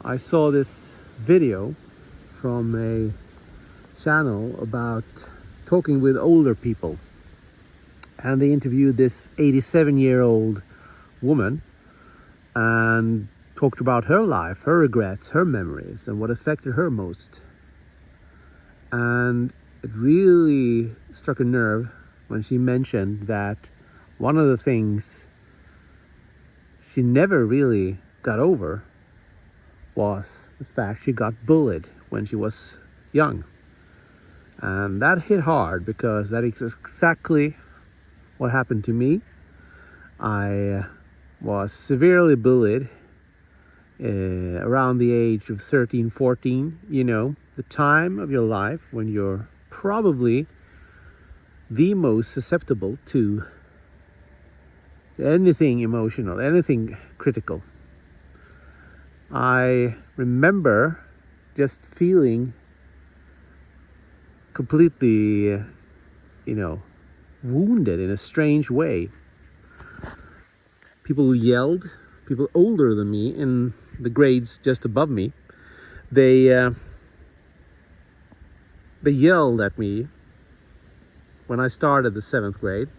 I saw this video from a channel about talking with older people, and they interviewed this 87-year-old woman and talked about her life, her regrets, her memories, and what affected her most. And it really struck a nerve when she mentioned that one of the things she never really got over was the fact she got bullied when she was young. And that hit hard because that is exactly what happened to me. I was severely bullied around the age of 13, 14, the time of your life when you're probably the most susceptible to anything emotional, anything critical. I remember just feeling completely, wounded in a strange way. People yelled, people older than me in the grades just above me, they yelled at me when I started the 7th grade.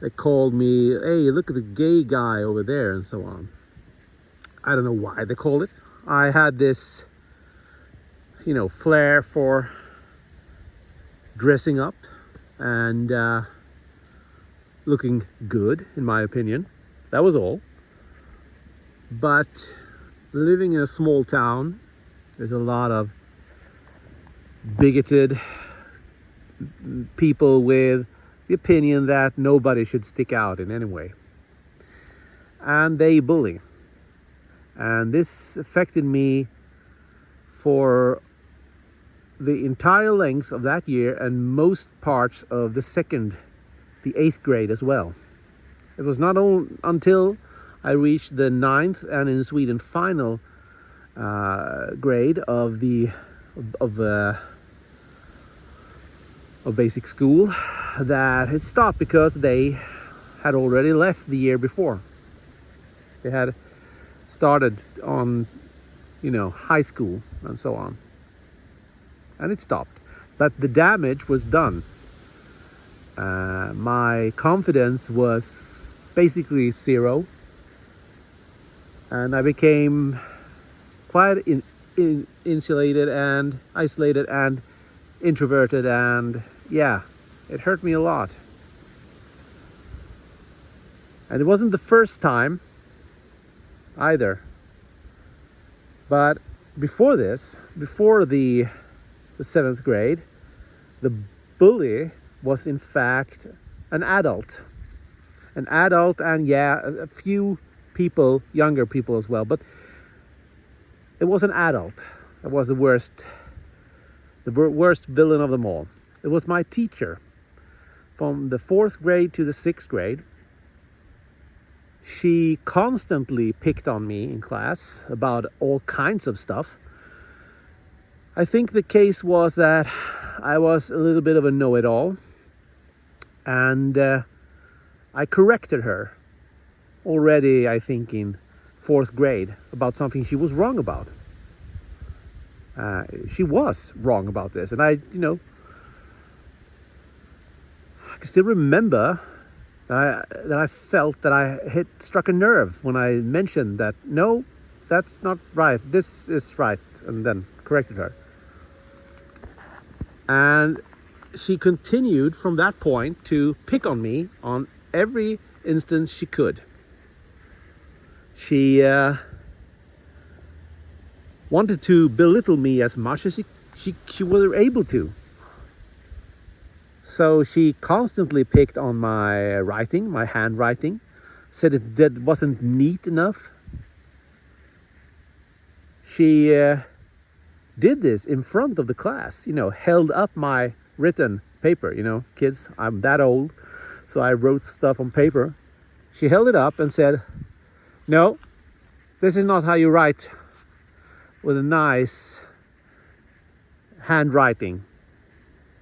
They called me, "Hey, look at the gay guy over there," and so on. I don't know why they called it. I had this, flair for dressing up and looking good, in my opinion. That was all. But living in a small town, there's a lot of bigoted people with the opinion that nobody should stick out in any way. And they bully. And this affected me for the entire length of that year and most parts of the 8th grade as well. It was not until I reached the 9th and in Sweden final grade of basic school that it stopped, because they had already left the year before. They had started on, high school and so on. And it stopped. But the damage was done. My confidence was basically zero. And I became quite insulated and isolated and introverted, and yeah, it hurt me a lot. And it wasn't the first time either. But before this, before the 7th grade, the bully was in fact an adult. And a few people, younger people as well, but it was an adult that was the worst villain of them all. It was my teacher. From the 4th grade to the 6th grade, she constantly picked on me in class about all kinds of stuff. I think the case was that I was a little bit of a know-it-all, and I corrected her already, I think, in 4th grade about something she was wrong about. She was wrong about this, and I can still remember that I felt that I struck a nerve when I mentioned that, no, that's not right, this is right, and then corrected her. And she continued from that point to pick on me on every instance she could. She wanted to belittle me as much as she was able to. So she constantly picked on my writing, my handwriting, said it wasn't neat enough. She did this in front of the class, held up my written paper. Kids, I'm that old, so I wrote stuff on paper. She held it up and said, "No, this is not how you write with a nice handwriting."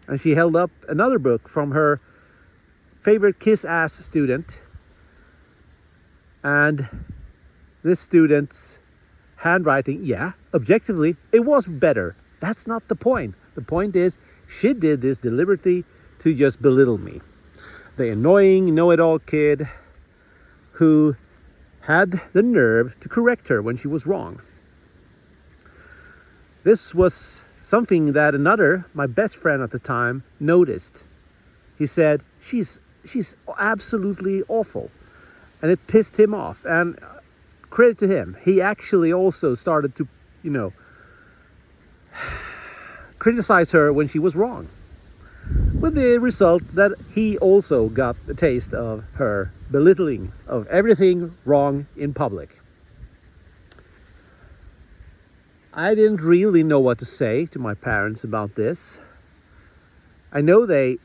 And she held up another book from her favorite kiss-ass student. And this student handwriting, yeah, objectively, it was better. That's not the point. The point is, she did this deliberately to just belittle me. The annoying know-it-all kid who had the nerve to correct her when she was wrong. This was something that my best friend at the time, noticed. He said, she's absolutely awful. And it pissed him off. And credit to him, he actually also started to, criticize her when she was wrong. With the result that he also got a taste of her belittling of everything wrong in public. I didn't really know what to say to my parents about this. I know they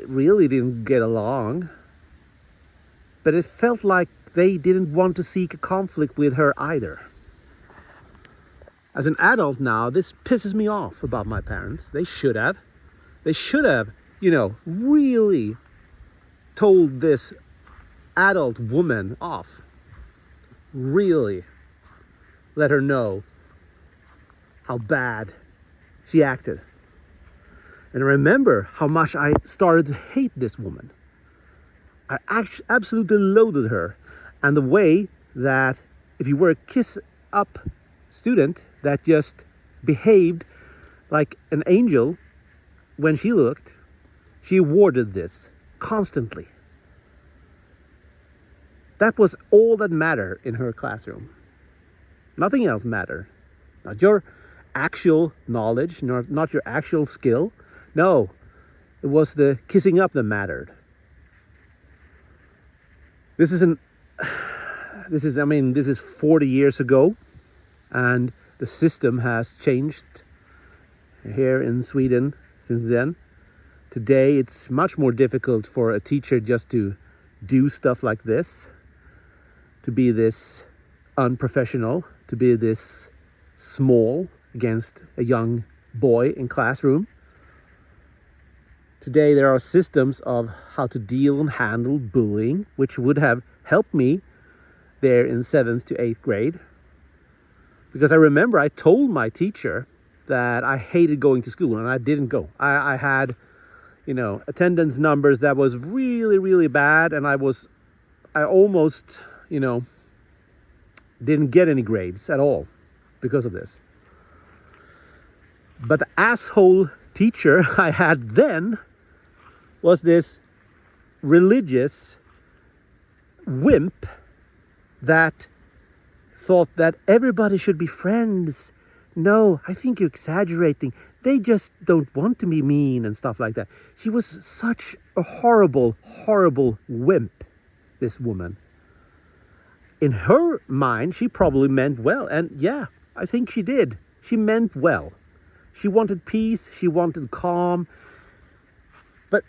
really didn't get along, but it felt like they didn't want to seek a conflict with her either. As an adult now, this pisses me off about my parents. They should have, really told this adult woman off. Really let her know how bad she acted. And I remember how much I started to hate this woman. I absolutely loathed her. And the way that if you were a kiss-up student that just behaved like an angel when she looked, she awarded this constantly. That was all that mattered in her classroom. Nothing else mattered. Not your actual knowledge, not your actual skill. No, it was the kissing up that mattered. This is 40 years ago, and the system has changed here in Sweden since then. Today, it's much more difficult for a teacher just to do stuff like this, to be this unprofessional, to be this small against a young boy in classroom. Today there are systems of how to deal and handle bullying, which would have helped me there in 7th to 8th grade. Because I remember I told my teacher that I hated going to school, and I didn't go. I had, attendance numbers that was really, really bad, and I almost, didn't get any grades at all because of this. But the asshole teacher I had then was this religious wimp that thought that everybody should be friends. No, I think you're exaggerating. They just don't want to be mean and stuff like that. She was such a horrible, horrible wimp, this woman. In her mind, she probably meant well. And yeah, I think she did. She meant well. She wanted peace. She wanted calm. But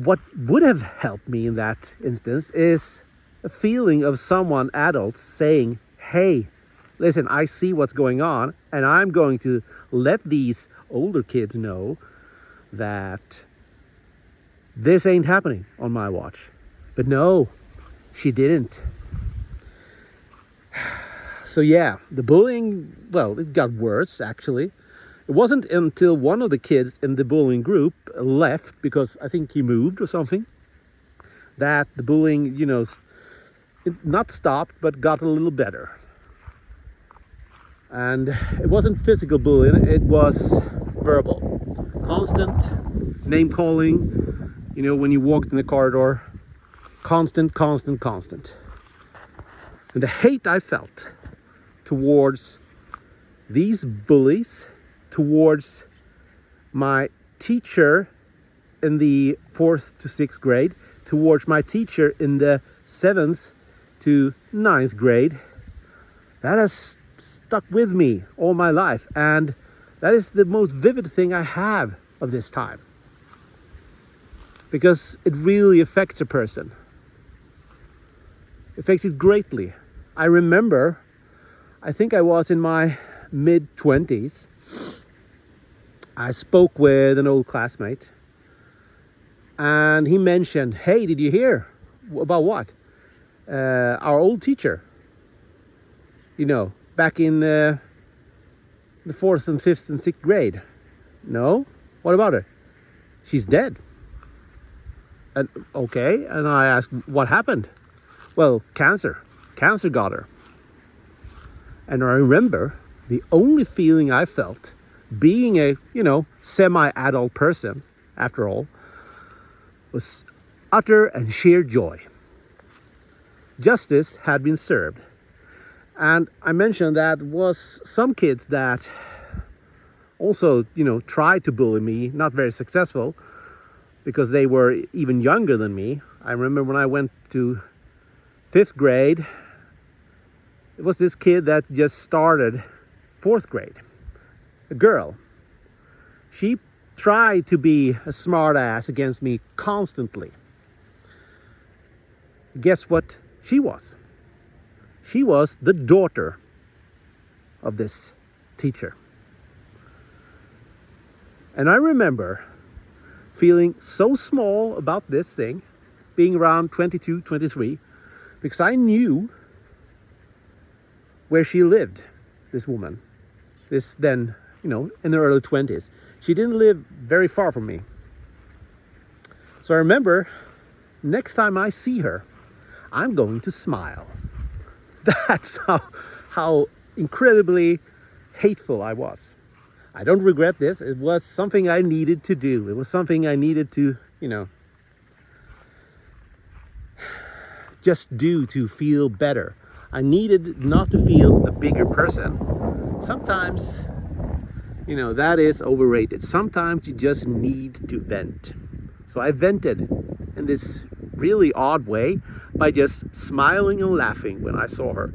what would have helped me in that instance is a feeling of someone adult saying, hey, listen, I see what's going on, and I'm going to let these older kids know that this ain't happening on my watch. But no, she didn't. So yeah, the bullying, well, it got worse actually. It wasn't until one of the kids in the bullying group left, because I think he moved or something, that the bullying, it not stopped, but got a little better. And it wasn't physical bullying, it was verbal. Constant name calling, when you walked in the corridor. Constant. And the hate I felt towards these bullies, towards my teacher in the 4th to 6th grade, towards my teacher in the 7th to 9th grade, that has stuck with me all my life. And that is the most vivid thing I have of this time, because it really affects a person. Affected greatly. I remember, I think I was in my mid-20s. I spoke with an old classmate, and he mentioned, hey, did you hear about what? Our old teacher, back in the 4th and 5th and 6th grade. No, what about her? She's dead. And okay, and I asked, what happened? Well, cancer got her. And I remember the only feeling I felt, being a, semi-adult person, after all, was utter and sheer joy. Justice had been served. And I mentioned that was some kids that also, tried to bully me, not very successful, because they were even younger than me. I remember when I went to 5th grade, it was this kid that just started 4th grade, a girl. She tried to be a smart ass against me constantly. Guess what she was? She was the daughter of this teacher. And I remember feeling so small about this thing, being around 22, 23, because I knew where she lived, this woman. This then, in the early 20s. She didn't live very far from me. So I remember, next time I see her, I'm going to smile. That's how incredibly hateful I was. I don't regret this. It was something I needed to do. It was something I needed to, just do to feel better. I needed not to feel a bigger person. Sometimes, that is overrated. Sometimes you just need to vent. So I vented in this really odd way by just smiling and laughing when I saw her.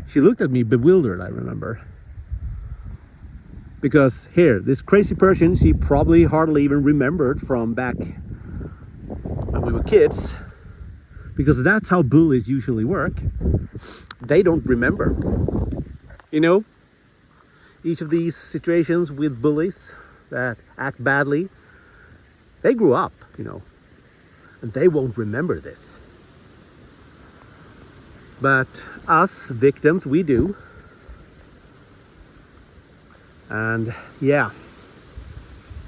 She looked at me bewildered, I remember. Because here, this crazy person, she probably hardly even remembered from back when we were kids. Because that's how bullies usually work. They don't remember. Each of these situations with bullies that act badly, they grew up, and they won't remember this. But us victims, we do. And yeah,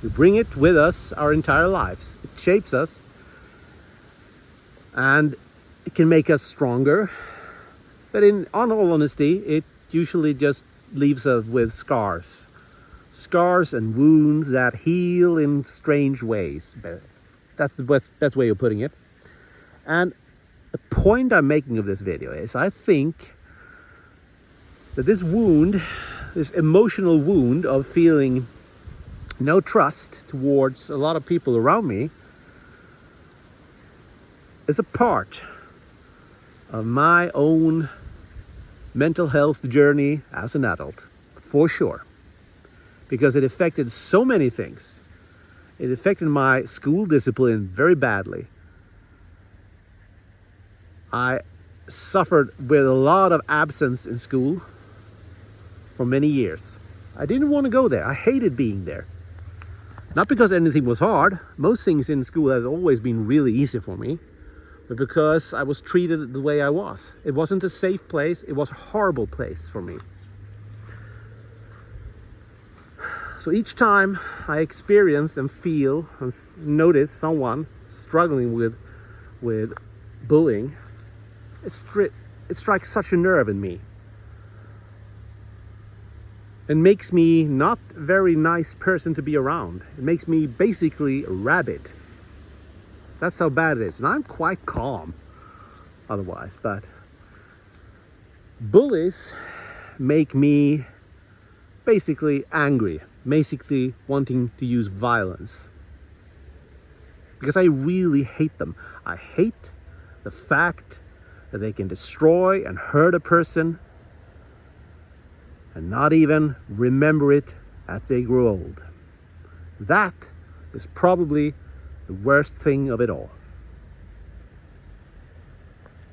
we bring it with us our entire lives. It shapes us. And it can make us stronger. But in all honesty, it usually just leaves us with scars. Scars and wounds that heal in strange ways. That's the best way of putting it. And the point I'm making of this video is I think that this wound, this emotional wound of feeling no trust towards a lot of people around me, is a part of my own mental health journey as an adult, for sure. Because it affected so many things. It affected my school discipline very badly. I suffered with a lot of absence in school for many years. I didn't want to go there. I hated being there. Not because anything was hard. Most things in school has always been really easy for me. But because I was treated the way I was. It wasn't a safe place. It was a horrible place for me. So each time I experience and feel and notice someone struggling with bullying, it strikes such a nerve in me. And makes me not a very nice person to be around. It makes me basically rabid. That's how bad it is. And I'm quite calm otherwise. But bullies make me basically angry. Basically wanting to use violence. Because I really hate them. I hate the fact that they can destroy and hurt a person and not even remember it as they grow old. That is probably the worst thing of it all.